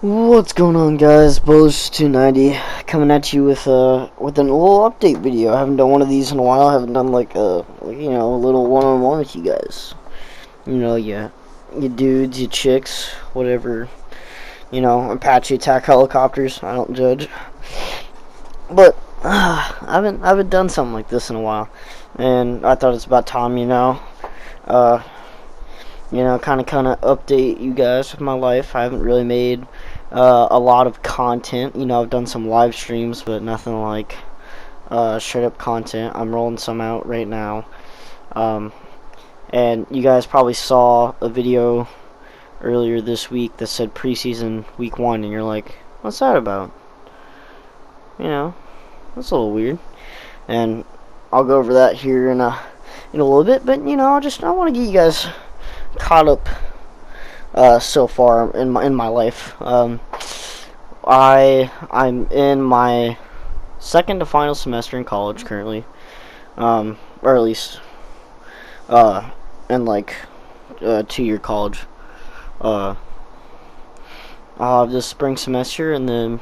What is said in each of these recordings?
What's going on, guys? Bullish290 coming at you with a little update video. I haven't done one of these in a while. I haven't done like a little one-on-one with you guys. You dudes, you chicks, whatever. Apache attack helicopters. I don't judge. But I haven't done something like this in a while, and I thought it's about time. Kind of update you guys with my life. I haven't really made a lot of content. I've done some live streams, but nothing like straight up content. I'm rolling some out right now. And you guys probably saw a video earlier this week that said preseason week 1, and you're like, what's that about? That's a little weird. And I'll go over that here in a little bit, but I want to get you guys caught up so far in my life. I'm in my second to final semester in college currently, or at least in like 2-year college. I'll have this spring semester and then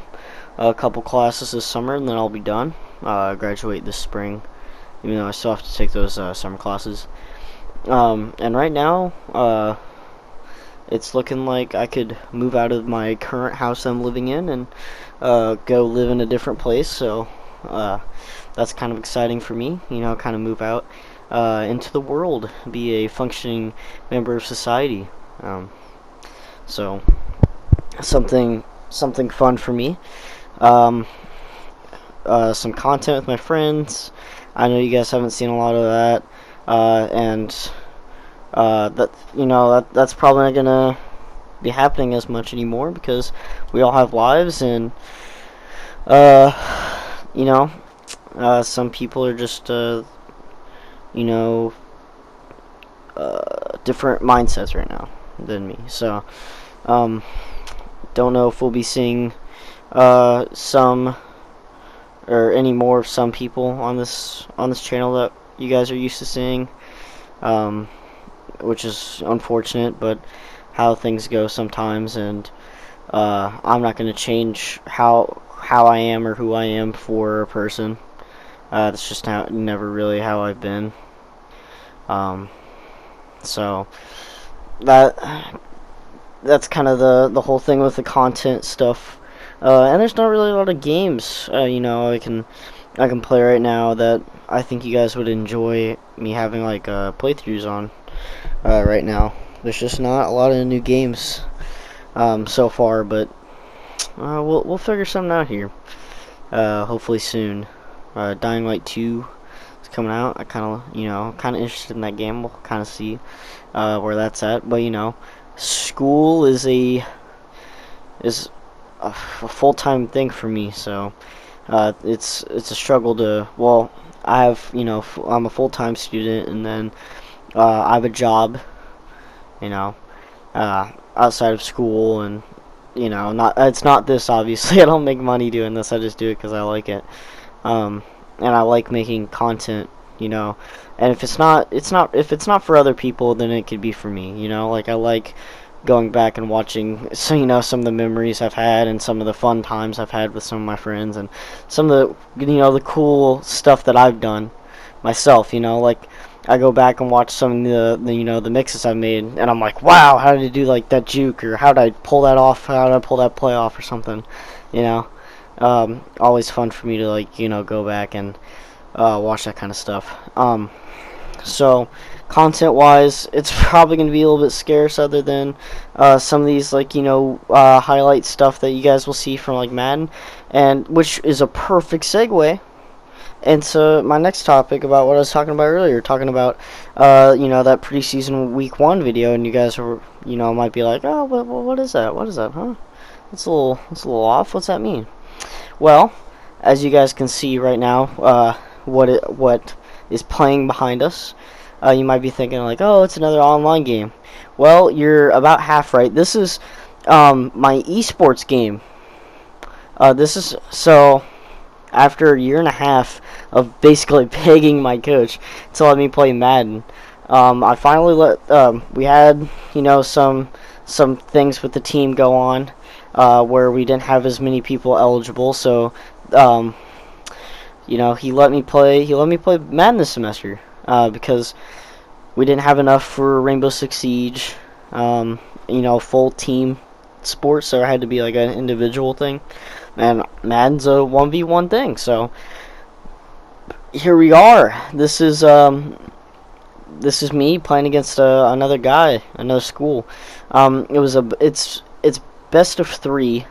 a couple classes this summer, and then I'll be done. Graduate this spring, even though I still have to take those summer classes. And right now, it's looking like I could move out of my current house I'm living in and go live in a different place. So that's kind of exciting for me. Kind of move out into the world, be a functioning member of society. So something fun for me. Some content with my friends. I know you guys haven't seen a lot of that. That's probably not gonna be happening as much anymore because we all have lives, and some people are just different mindsets right now than me. So don't know if we'll be seeing some or any more of some people on this channel that you guys are used to seeing, which is unfortunate, but how things go sometimes. And I'm not going to change how I am or who I am for a person. That's just never really how I've been. So that's kind of the whole thing with the content stuff. And there's not really a lot of games I can play right now that I think you guys would enjoy me having like playthroughs on. Right now there's just not a lot of new games so far, but we'll figure something out here hopefully soon. Dying Light 2 is coming out. I kind of interested in that game. We'll kind of see where that's at, but school is a full-time thing for me, so it's a struggle to, well, I have, I'm a full-time student, and then I have a job, outside of school, and it's not this, obviously. I don't make money doing this. I just do it because I like it, and I like making content, and if it's not for other people, then it could be for me. Like, I like going back and watching some of the memories I've had and some of the fun times I've had with some of my friends, and some of the the cool stuff that I've done myself. Like, I go back and watch some of the mixes I've made, and I'm like, wow, how did I do like that juke, or how did I pull that off, how did I pull that play off, or something. Always fun for me to go back and watch that kind of stuff. So content wise, it's probably going to be a little bit scarce, other than some of these highlight stuff that you guys will see from like Madden, and which is a perfect segue into my next topic about what I was talking about earlier, talking about that preseason week 1 video. And you guys are might be like, oh, what is that, huh? It's a little off. What's that mean? Well, as you guys can see right now, what is playing behind us, you might be thinking like, oh, it's another online game. Well, you're about half right. This is my esports game. This is so after a year and a half of basically begging my coach to let me play Madden, I finally let we had some things with the team go on, where we didn't have as many people eligible. So, he let me play. He let me play Madden this semester because we didn't have enough for Rainbow Six Siege. Full team sport, so it had to be like an individual thing. And Madden's a 1v1 thing, so here we are. This is me playing against another guy, another school. It's best of 3,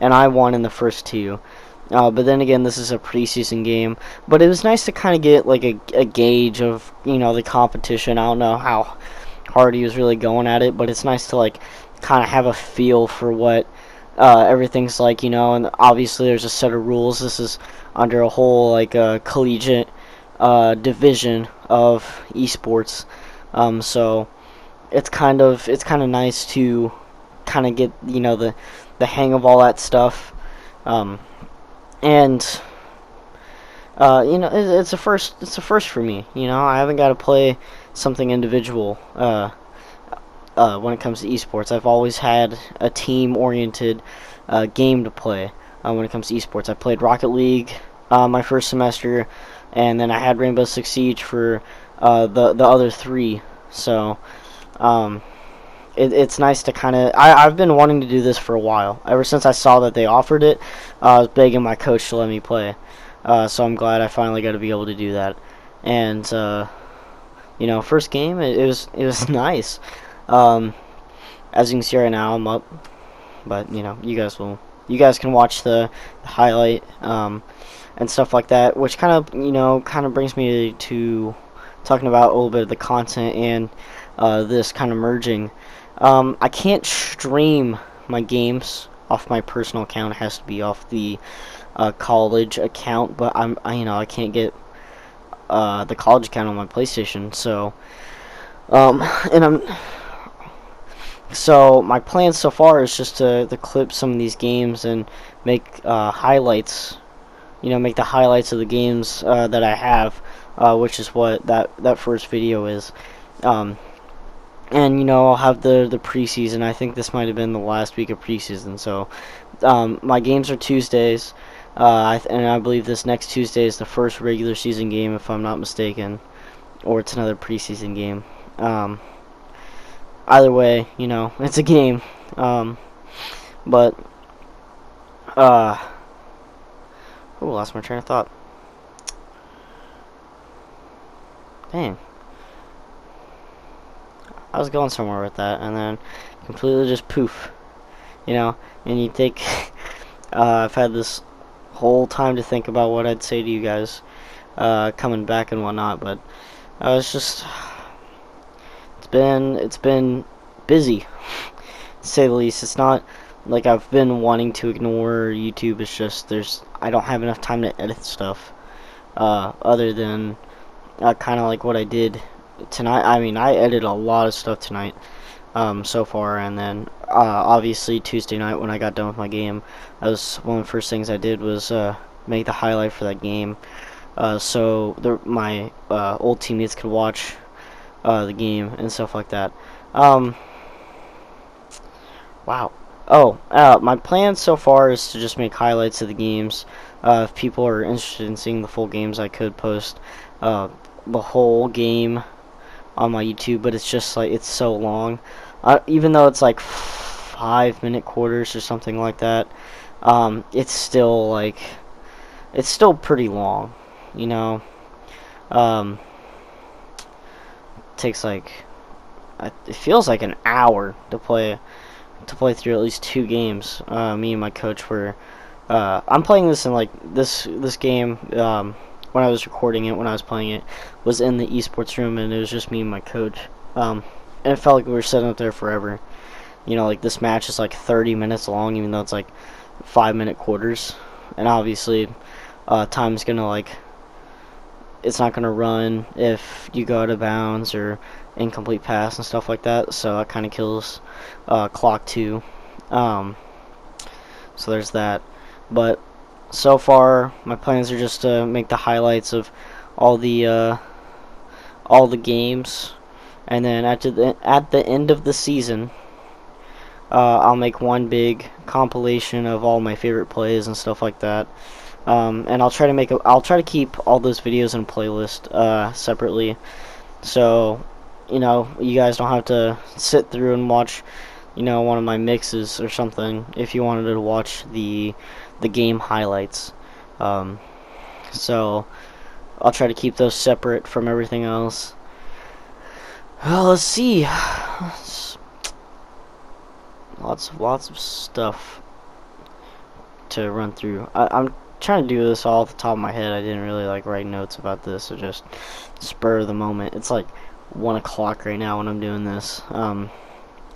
and I won in the first 2. But then again, this is a preseason game. But it was nice to kind of get like a gauge of the competition. I don't know how hard he was really going at it, but it's nice to like kind of have a feel for what everything's like, and obviously there's a set of rules. This is under a whole like collegiate division of esports, so it's kind of nice to kind of get the hang of all that stuff, and it's a first for me. I haven't got to play something individual when it comes to esports. I've always had a team-oriented game to play when it comes to esports. I played Rocket League my first semester, and then I had Rainbow Six Siege for the other 3. So it's nice to kind of... I've been wanting to do this for a while. Ever since I saw that they offered it, I was begging my coach to let me play. So I'm glad I finally got to be able to do that. And first game, it was nice. As you can see right now, I'm up, but you guys can watch the highlight and stuff like that, which kind of brings me to talking about a little bit of the content and this kind of merging. I can't stream my games off my personal account. It has to be off the college account, but I can't get the college account on my PlayStation, so so my plan so far is just to clip some of these games and make highlights. Make the highlights of the games that I have, which is what that first video is. And I'll have the preseason. I think this might have been the last week of preseason. So my games are Tuesdays, and I believe this next Tuesday is the first regular season game, if I'm not mistaken, or it's another preseason game. Either way, it's a game. But lost my train of thought. Dang. I was going somewhere with that, and then completely just poof. And you think I've had this whole time to think about what I'd say to you guys coming back and whatnot, but it's just it's been busy, to say the least. It's not like I've been wanting to ignore YouTube. It's just I don't have enough time to edit stuff other than kind of like what I did tonight. I mean, I edited a lot of stuff tonight so far, and then obviously Tuesday night when I got done with my game, that was one of the first things I did was make the highlight for that game, so my old teammates could watch the game and stuff like that. Wow. My plan so far is to just make highlights of the games. If people are interested in seeing the full games, I could post the whole game on my YouTube, but it's just like, it's so long. Even though it's like 5-minute quarters or something like that, it's still pretty long, takes like, it feels like an hour to play through at least 2 games. Me and my coach were I'm playing this in like this game, when I was recording it, when I was playing it, was in the esports room, and it was just me and my coach, and it felt like we were sitting up there forever. Like this match is like 30 minutes long, even though it's like 5-minute quarters, and obviously time's gonna like, it's not gonna run if you go out of bounds or incomplete pass and stuff like that, so that kind of kills clock too. So there's that. But so far my plans are just to make the highlights of all the games, and then at the end of the season, I'll make one big compilation of all my favorite plays and stuff like that. And I'll try to keep all those videos in a playlist separately, so you guys don't have to sit through and watch one of my mixes or something if you wanted to watch the game highlights. So I'll try to keep those separate from everything else. Let's see. Lots of stuff to run through. I'm trying to do this all off the top of my head. I didn't really write notes about this, so just spur of the moment. It's like 1 o'clock right now when I'm doing this. And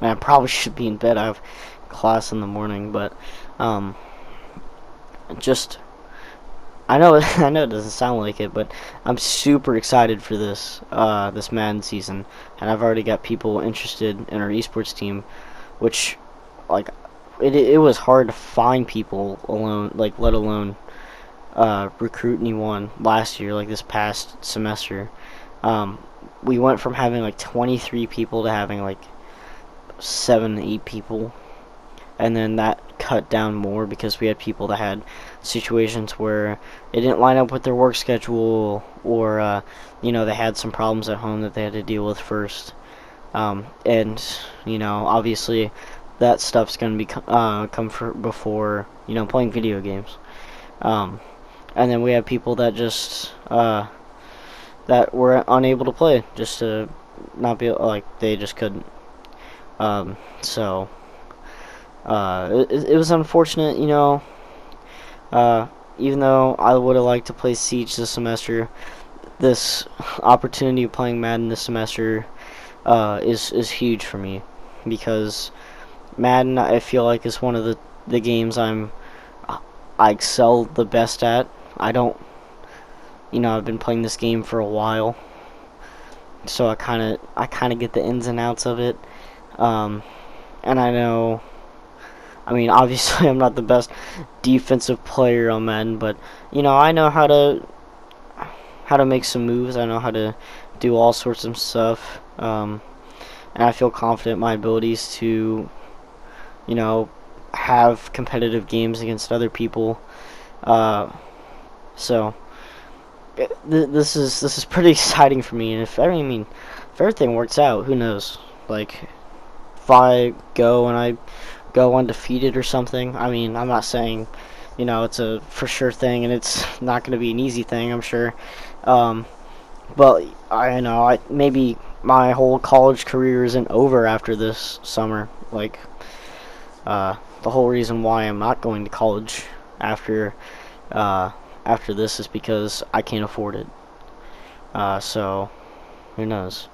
I probably should be in bed. I have class in the morning, but just I know I know it doesn't sound like it, but I'm super excited for this Madden season, and I've already got people interested in our esports team, which it was hard to find people alone, let alone recruit anyone last year, this past semester. We went from having 23 people to having 7, 8 people, and then that cut down more because we had people that had situations where it didn't line up with their work schedule, or they had some problems at home that they had to deal with first. And obviously that stuff's gonna be come before playing video games. And then we have people that just that were unable to play, just to not be they just couldn't. So it was unfortunate, even though I would have liked to play Siege this semester. This opportunity of playing Madden this semester is huge for me, because Madden, I feel like, is one of the games I excel the best at. I've been playing this game for a while, so I kind of get the ins and outs of it. And I know, obviously I'm not the best defensive player on Madden, but I know how to make some moves. I know how to do all sorts of stuff, and I feel confident in my abilities to have competitive games against other people. So this is pretty exciting for me, and if everything works out, who knows? If I go and I go undefeated or something. I'm not saying it's a for sure thing, and it's not going to be an easy thing, I'm sure. But maybe my whole college career isn't over after this summer. The whole reason why I'm not going to college after this is because I can't afford it. So who knows?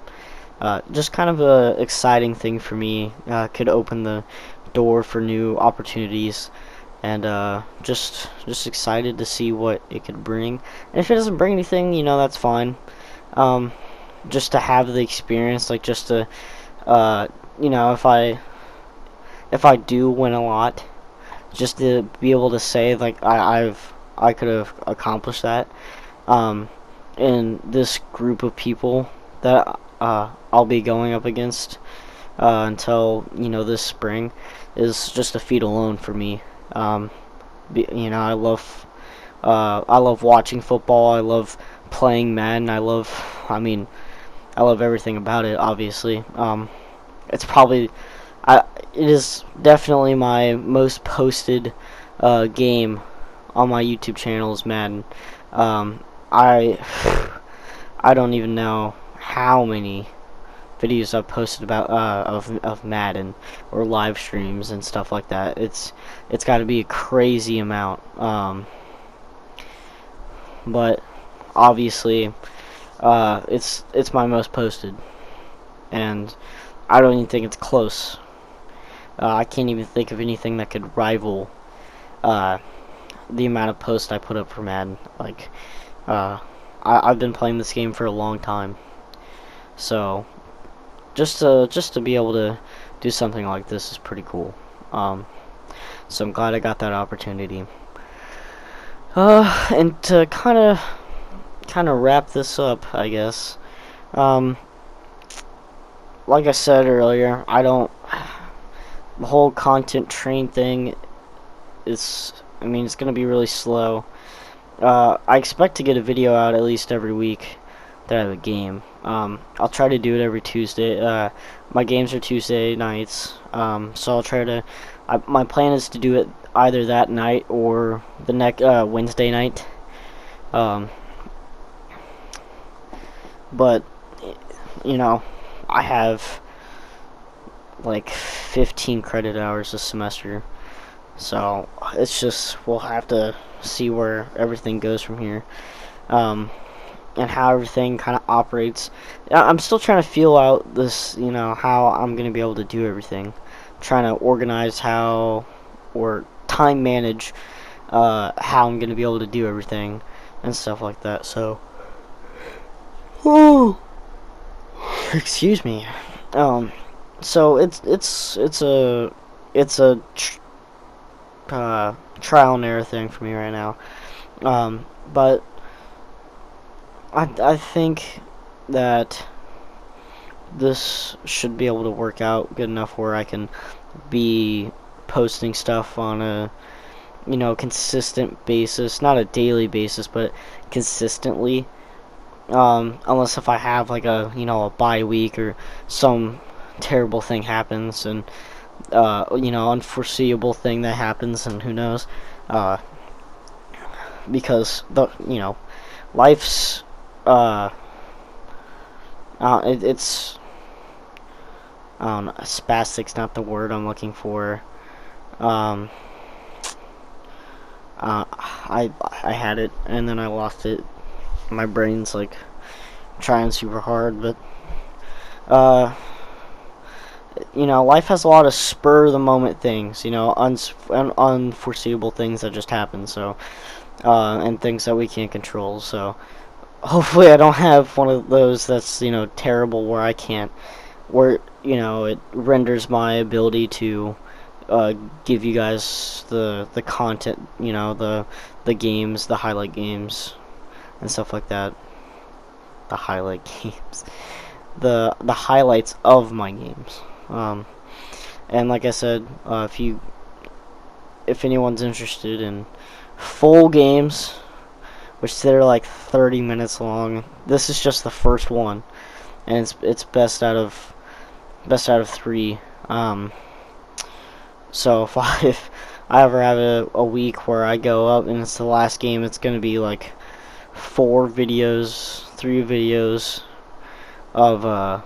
Just kind of a exciting thing for me. Could open the door for new opportunities, and just excited to see what it could bring. And if it doesn't bring anything, that's fine. Just to have the experience, just to if I do win a lot, just to be able to say I could have accomplished that. And this group of people that I'll be going up against until this spring is just a feat alone for me. I love watching football. I love playing Madden. I love everything about it. Obviously, it is definitely my most posted game on my YouTube channel is Madden. I don't even know how many videos I've posted about of Madden, or live streams and stuff like that. It's got to be a crazy amount. But obviously, it's my most posted, and I don't even think it's close. I can't even think of anything that could rival the amount of posts I put up for Madden. I've been playing this game for a long time, so just to be able to do something like this is pretty cool. So I'm glad I got that opportunity. And to kind of wrap this up, I guess. Like I said earlier, the whole content train thing is, I mean, it's gonna be really slow. I expect to get a video out at least every week that I have a game. I'll try to do it every Tuesday. My games are Tuesday nights, so I'll try to. My plan is to do it either that night or the next Wednesday night. But you know, I have like 15 credit hours a semester, so it's just we'll have to see where everything goes from here. And how everything kind of operates. I'm still trying to feel out this, how I'm going to be able to do everything. I'm trying to organize how, or time manage, how I'm going to be able to do everything and stuff like that. So, excuse me. So it's a trial and error thing for me right now. But I think that this should be able to work out good enough where I can be posting stuff on a consistent basis, not a daily basis, but consistently. Unless if I have like a bye week or some terrible thing happens and unforeseeable thing that happens, and who knows, because life's it's I don't know, spastic's not the word I'm looking for. I had it and then I lost it. My brain's like trying super hard, but life has a lot of spur of the moment things, unforeseeable things that just happen. So, and things that we can't control. So, hopefully, I don't have one of those that's terrible where it renders my ability to give you guys the content, the games, the highlight games, and stuff like that. The highlight games, the highlights of my games. And like I said, if anyone's interested in full games, which they're like 30 minutes long, this is just the first one, and it's best out of 3. So if I ever have a week where I go up and it's the last game, it's gonna be like 3 videos of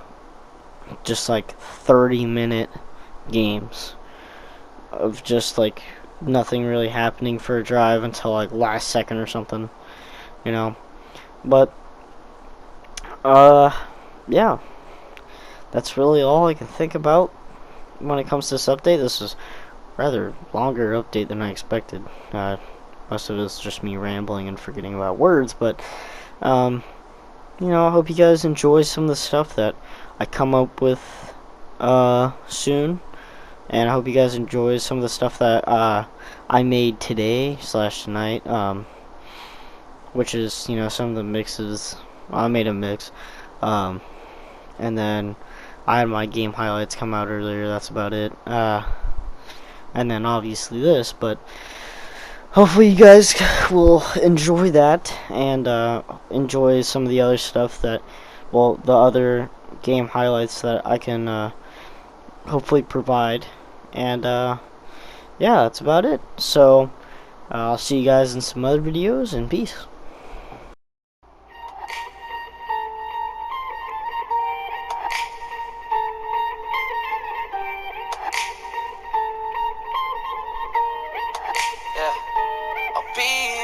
just like 30-minute games of just like nothing really happening for a drive until like last second or something, but yeah, that's really all I can think about when it comes to this update. This is rather longer update than I expected. Most of it's just me rambling and forgetting about words, but I hope you guys enjoy some of the stuff that I come up with soon, and I hope you guys enjoy some of the stuff that I made today/tonight, which is some of the mixes. I made a mix, and then I had my game highlights come out earlier. That's about it. And then obviously this, but hopefully you guys will enjoy that and enjoy some of the other stuff the other game highlights that I can hopefully provide. And yeah, that's about it. So I'll see you guys in some other videos, and peace.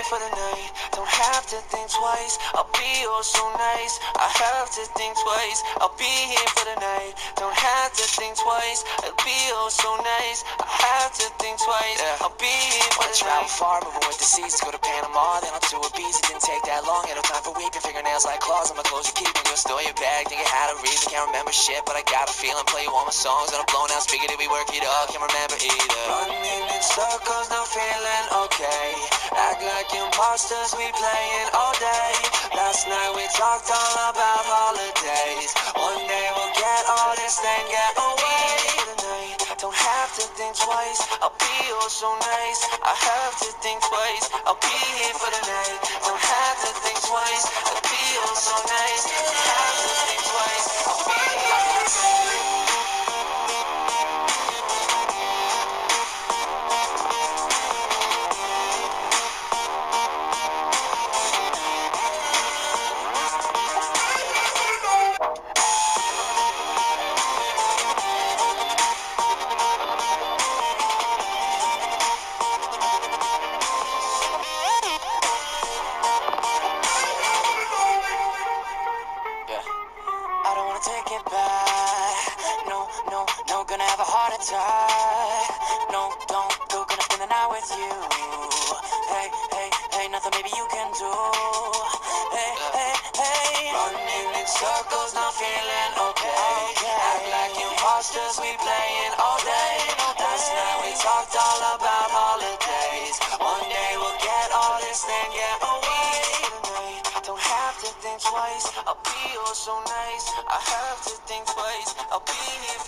For the night, don't have to think twice. I'll be oh so nice. I have to think twice. I'll be here for the night. Don't have to think twice. I'll be oh so nice. I have to think twice. I'll be here for the night. Travel far, moving with the seasons. Go to Panama, then up to Ibiza. Didn't take that long. Had no time for weeping. Fingernails like claws on my clothes. You keep me. You'll store your bag. Think it had a reason. Can't remember shit, but I got a feeling. Play you all my songs on a blown out speaker. Did we work it up? Can't remember either. Running in circles, not feeling okay. Act like imposters, we playing all day. Last night we talked all about holidays. One day we'll get all this, then get away. Tonight, don't have have to think twice. I'll be oh so nice. I have to think twice. I'll be here for the night. Don't have to think twice. I'll be oh so nice. I have to think twice. I'll be here for the night. Yeah. I don't wanna take it back. No, no, no, gonna have a heart attack. No, don't go, gonna spend the night with you. Hey, hey, hey, nothing maybe you can do. Hey, hey, hey. Running in circles, not feeling okay. Act like imposters, we playing all day. Last night we talked all about holidays. One day we'll get all this, then get away. Don't have to think twice. I'll be oh so nice. I have to think twice. I'll be here.